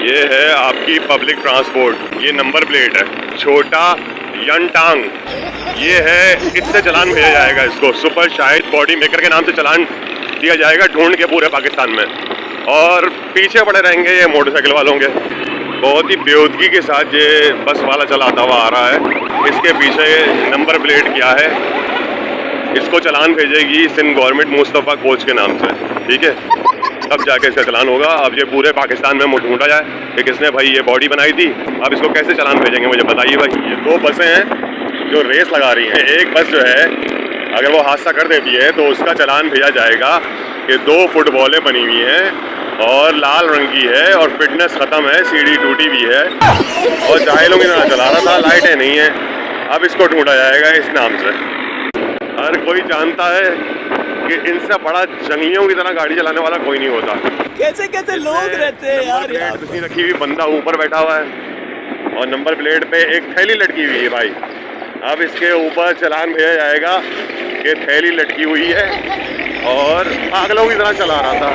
ये है आपकी पब्लिक ट्रांसपोर्ट। ये नंबर प्लेट है छोटा यंटांग। ये है, इससे चलान भेजा जाएगा। इसको सुपर शाहिद बॉडी मेकर के नाम से चलान दिया जाएगा ढूंढ के पूरे पाकिस्तान में। और पीछे पड़े रहेंगे ये मोटरसाइकिल वालों के। बहुत ही बेहूदगी के साथ ये बस वाला चलाता हुआ आ रहा है। इसके पीछे नंबर प्लेट क्या है, इसको चलान भेजेगी सिंध गवर्नमेंट मुस्तफ़ा कोच के नाम से, ठीक है। तब जाके इसका चलान होगा। अब ये पूरे पाकिस्तान में ढूंढा जाए कि किसने भाई ये बॉडी बनाई थी। अब इसको कैसे चलान भेजेंगे मुझे बताइए भाई। ये दो बसें हैं जो रेस लगा रही हैं। एक बस जो है अगर वो हादसा कर देती है तो उसका चलान भेजा जाएगा कि 2 फुटबॉलें बनी हुई हैं और लाल रंग की है और फिटनेस ख़त्म है, सीढ़ी टूटी भी है और जाहिलों की तरह चला रहा था, लाइटें नहीं है। अब इसको ढूंढा जाएगा इस नाम से। हर कोई जानता है कि इनसे बड़ा जंगलियों की तरह गाड़ी चलाने वाला कोई नहीं होता। कैसे कैसे लोग रहते हैं यार। प्लेट रखी हुई, बंदा ऊपर बैठा हुआ है और नंबर प्लेट पे एक थैली लटकी हुई है भाई। अब इसके ऊपर चलान भेजा जाएगा कि थैली लटकी हुई है और पागलों की तरह चला रहा था।